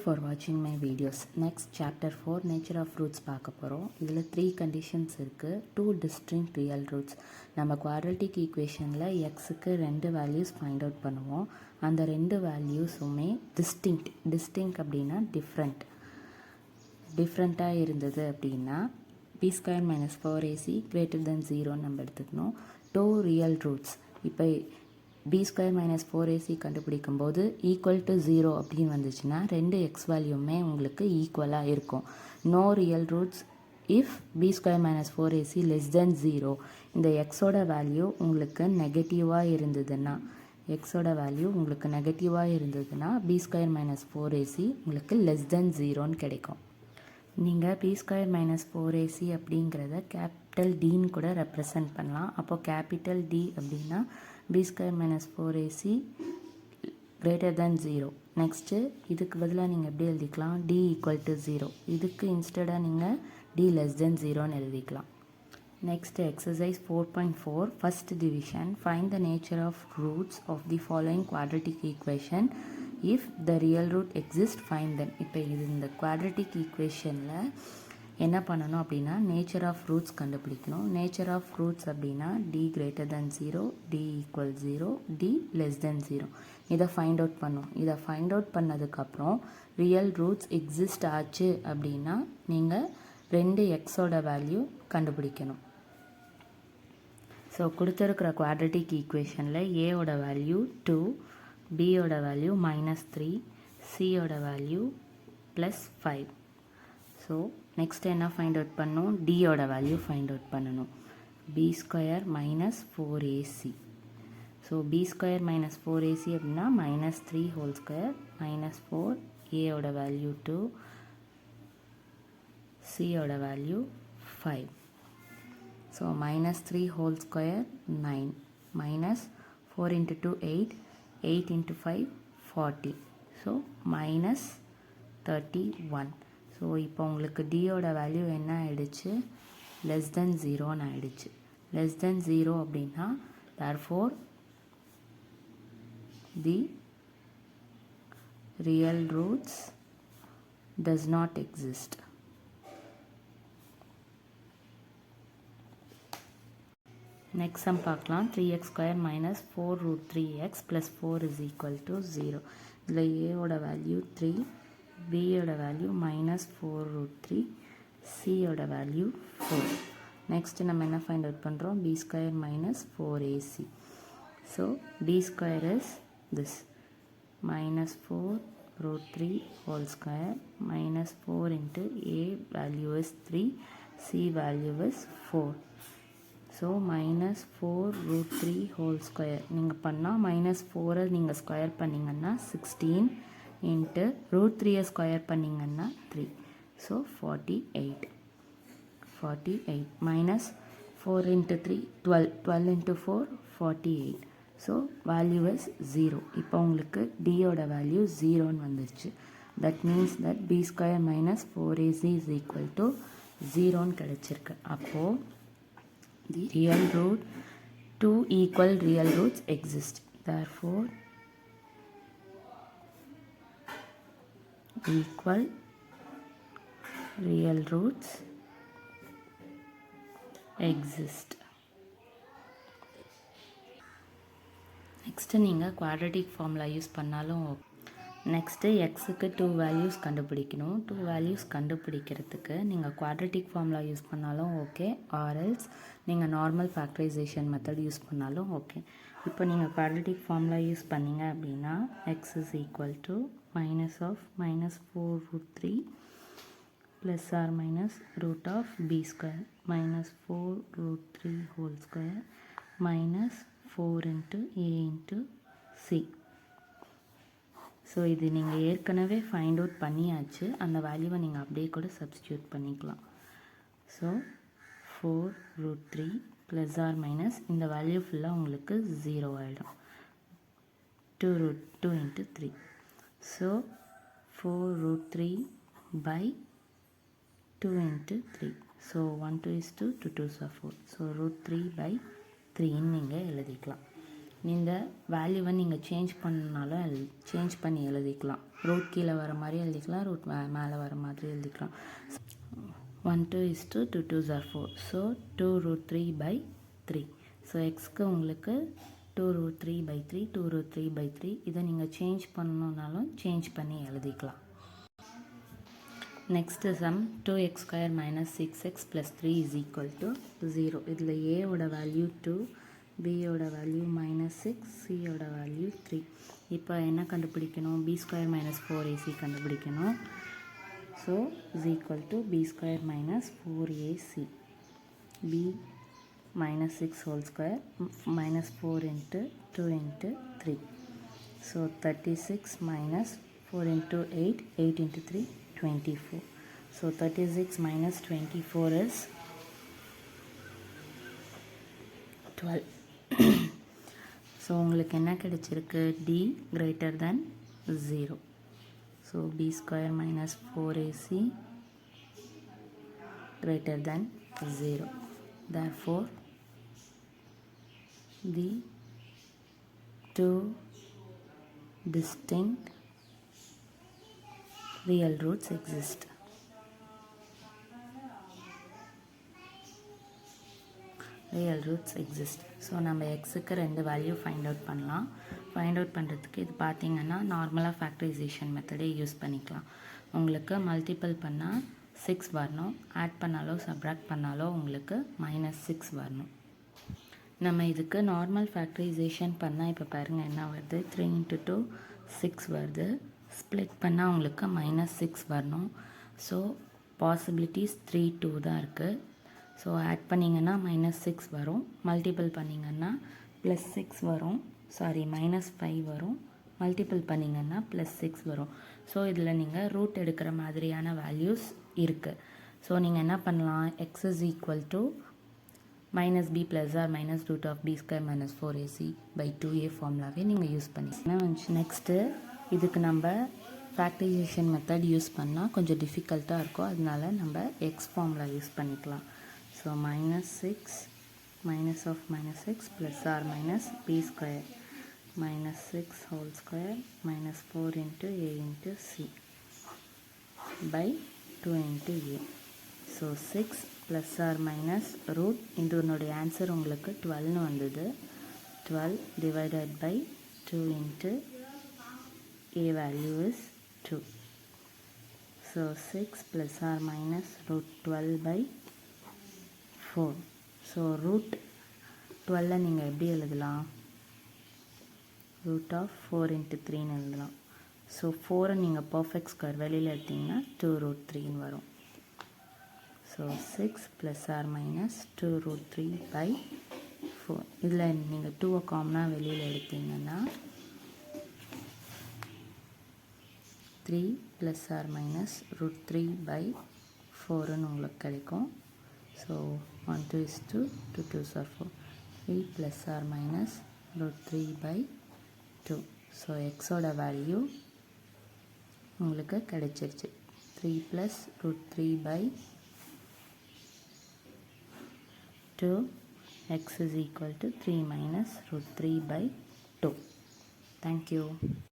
for watching my videos. Next chapter 4 nature of roots பார்க்க போகிறோம். இதில் 3 conditions இருக்குது. 2 distinct real roots. நம்ம quadratic equationல xக்கு 2 values find out பண்ணுவோம். அந்த 2 valuesுமே distinct அப்படின்னா டிஃப்ரெண்ட்டாக இருந்தது அப்படின்னா b square minus 4ac greater than 0 நம்ம எடுத்துக்கணும். 2 real roots. இப்போ b square minus 4ac கண்டுபிடிக்கும் போது ஈக்குவல் டு 0 அப்படின்னு வந்துச்சுன்னா 2 எக்ஸ் வேல்யூமே உங்களுக்கு ஈக்குவலாக இருக்கும். No real roots if b square minus 4ac less than 0. இந்த எக்ஸோட வேல்யூ உங்களுக்கு நெகட்டிவாக இருந்ததுன்னா b square minus 4ac உங்களுக்கு லெஸ் தென் 0ன்னு கிடைக்கும். நீங்கள் b square minus 4ac அப்படிங்கிறத கேபிட்டல் டின்னு கூட ரெப்ரசன்ட் பண்ணலாம். அப்போது கேபிட்டல் டி அப்படின்னா b square minus 4ac greater than 0. Next இதுக்கு பதிலாக நீங்கள் எப்படி எழுதிக்கலாம், d equal to 0. இதுக்கு இன்ஸ்டடாக நீங்கள் d less than 0ன்னு எழுதிக்கலாம். Next exercise 4.4 first division. Find the nature of roots of the following quadratic equation. If the real root exist find them. இப்போ இது இந்த குவாட்ரட்டிக் ஈக்குவேஷனில் என்ன பண்ணணும் அப்படின்னா நேச்சர் ஆஃப் ரூட்ஸ் கண்டுபிடிக்கணும். நேச்சர் ஆஃப் ரூட்ஸ் அப்படின்னா d greater than 0, d equal 0, d less than 0. இதை ஃபைண்ட் அவுட் பண்ணும். இதை ஃபைண்ட் அவுட் பண்ணதுக்கப்புறம் ரியல் ரூட்ஸ் எக்ஸிஸ்ட் ஆச்சு அப்படின்னா நீங்கள் 2 எக்ஸோட வேல்யூ கண்டுபிடிக்கணும். ஸோ கொடுத்துருக்கிற குவாட்ரட்டிக் ஈக்குவேஷனில் ஏயோட வேல்யூ 2, பியோட வேல்யூ -3, சியோட வேல்யூ +5. ஸோ நெக்ஸ்ட் என்ன ஃபைண்ட் அவுட் பண்ணணும், டியோட வேல்யூ ஃபைண்ட் அவுட் பண்ணணும். b square minus 4ac. So b square minus 4ac அப்படின்னா -3 ஹோல் ஸ்கொயர் -4, ஏயோட வேல்யூ 2, சியோட value 5. So -3 whole square 9, -4 into 2 8, 8 into 5 40. So -31. So இப்போ உங்களுக்கு டியோட வேல்யூ என்ன ஆகிடுச்சு, லெஸ் தென் 0ன்னு ஆகிடுச்சு. லெஸ் தென் 0 அப்படின்னா therefore the real roots does not exist. Next sum பார்க்கலாம். 3x square minus 4 root 3x plus 4 is equal to 0. இதில் ஏயோட value 3, பியோட வேல்யூ -4 ரூட் 3, சியோட வேல்யூ 4. நெக்ஸ்ட் நம்ம என்ன ஃபைண்ட் அவுட் பண்ணுறோம், b square minus 4ac. So b square is this -4 root 3 whole square -4 into a value is 3, c value is 4. So -4 root 3 whole square நீங்கள் பண்ணால் -4 நீங்கள் square பண்ணிங்கன்னா 16 into root 3 square பண்ணிங்கன்னா 3. So 48 -4 into 3 12 into 4 48. So value is 0. இப்போ உங்களுக்கு டியோட வேல்யூ 0ன்னு வந்துருச்சு. That means that b square minus 4ac is equal to 0ன்னு கிடச்சிருக்கு. அப்போது the real root, 2 equal real roots exist. Therefore equal real roots exist. Next நீங்கள் குவாட்ரட்டிக் ஃபார்முலா யூஸ் பண்ணாலும் நெக்ஸ்ட்டு எக்ஸுக்கு 2 வேல்யூஸ் கண்டுபிடிக்கணும். 2 வேல்யூஸ் கண்டுபிடிக்கிறதுக்கு நீங்கள் குவாட்ரட்டிக் ஃபார்முலா யூஸ் பண்ணாலும் ஓகே, ஆர்எல்ஸ் நீங்கள் நார்மல் ஃபேக்டரைசேஷன் மெத்தட் யூஸ் பண்ணாலும் ஓகே. இப்போ நீங்கள் குவாட்ரட்டிக் ஃபார்முலா யூஸ் பண்ணீங்க அப்படின்னா x is equal to -4 root 3 plus or minus root of b square -4 root 3 whole square -4 into a into c. So இது நீங்கள் ஏற்கனவே ஃபைண்ட் அவுட் பண்ணியாச்சு. அந்த வேல்யூவை நீங்கள் அப்படியே கூட சப்ஸ்டியூட் பண்ணிக்கலாம். So 4 root 3 plus or minus இந்த வேல்யூ ஃபுல்லாக உங்களுக்கு 0 ஆகிடும். 2 root 2 into 3. So 4 root 3 by 2 into 3. So 1 2 is 2, 2 2s are 4. So root 3 by 3ன்னு நீங்கள் எழுதிக்கலாம். இந்த வேல்யூவை நீங்கள் சேஞ்ச் பண்ணனாலும் சேஞ்ச் பண்ணி எழுதிக்கலாம். ரூட் கீழே வர மாதிரி எழுதிக்கலாம், ரூட் மேலே வர மாதிரி எழுதிக்கலாம். 1 2 is 2, 2 2s are 4. So 2 root 3 by 3. So எக்ஸ்க்கு உங்களுக்கு 2 root 3 by 3, 2 root 3 by 3. இதை நீங்கள் சேஞ்ச் பண்ணணுன்னாலும் சேஞ்ச் பண்ணி எழுதிக்கலாம். Next sum 2x square minus 6x plus 3 is equal to 0. இதில் ஏவோட வேல்யூ 2, பியோட வேல்யூ -6, சியோட வேல்யூ 3. இப்போ என்ன கண்டுபிடிக்கணும்? b square minus 4ac கண்டுபிடிக்கணும். So is equal to b square minus 4ac. b minus 6 whole square minus 4 into 2 into 3. So 36 minus 4 into 8, 8 into 3, 24. So 36 minus 24 is 12. So உங்களுக்கு என்ன கிடைச்சிருக்கு? d greater than 0. So b square minus 4ac greater than 0. Therefore, the two distinct real roots exist. Real roots exist. So நம்ம எக்ஸுக்கு 2 value find out பண்ணலாம். Find out பண்ணுறதுக்கு இது பார்த்திங்கன்னா நார்மலாக ஃபேக்டரைசேஷன் மெத்தடே யூஸ் பண்ணிக்கலாம். உங்களுக்கு மல்டிபிள் பண்ணால் 6 வரணும், ஆட் பண்ணாலோ சப்ராக்ட் பண்ணாலோ உங்களுக்கு -6 வரணும். நம்ம இதுக்கு நார்மல் ஃபேக்டரைசேஷன் பண்ணால் இப்போ பாருங்கள் என்ன வருது? 3 into 2 6 வருது. ஸ்ப்ளிட் பண்ணால் உங்களுக்கு -6 வரணும். ஸோ பாசிபிலிட்டிஸ் 3 2 தான் இருக்குது. ஸோ ஆட் பண்ணிங்கன்னா -6 வரும், மல்டிபிள் பண்ணிங்கன்னா +6 வரும், சாரி -5 வரும், மல்டிபிள் பண்ணிங்கன்னா +6 வரும். ஸோ இதில் நீங்கள் ரூட் எடுக்கிற மாதிரியான வேல்யூஸ் இருக்குது. ஸோ நீங்கள் என்ன பண்ணலாம்? x is equal to -b plus or minus root of b square minus 4ac by 2a ஃபார்முலாவே நீங்கள் யூஸ் பண்ணிக்கலாம். நெக்ஸ்ட்டு இதுக்கு நம்ம ஃபேக்டரைசேஷன் மெத்தட் யூஸ் பண்ணால் கொஞ்சம் டிஃபிகல்ட்டாக இருக்கும், அதனால நம்ம எக்ஸ் ஃபார்முலா யூஸ் பண்ணிக்கலாம். So -6 minus of -6 plus or minus b square -6 whole square minus 4 into a into c by 2 into a. So 6 plus or minus root இதனுடைய ஆன்சர் உங்களுக்கு 12 வந்தது. 12 divided by 2 into a value is 2. So 6 plus or minus root 12 by 4. So root 12 நீங்கள் எப்படி எழுதலாம்? Root of 4 into 3ன்னு எழுதலாம். So 4 நீங்கள் perfect square வெளியில் எடுத்திங்கன்னா 2 root 3ன்னு வரும். So 6 plus or minus 2 root 3 by 4. இதில் நீங்கள் 2 காமனாக வெளியில் எடுத்திங்கன்னா 3 plus or minus root 3 by 4ன்னு உங்களுக்கு கிடைக்கும். So 1 2 is 2, 2 2s are 4. 3 plus or minus root 3 by 2. So x ஓட வேல்யூ உங்களுக்கு கிடைச்சிருச்சு. 3 plus root 3 by 2. X is equal to 3 minus root 3 by 2. Thank you.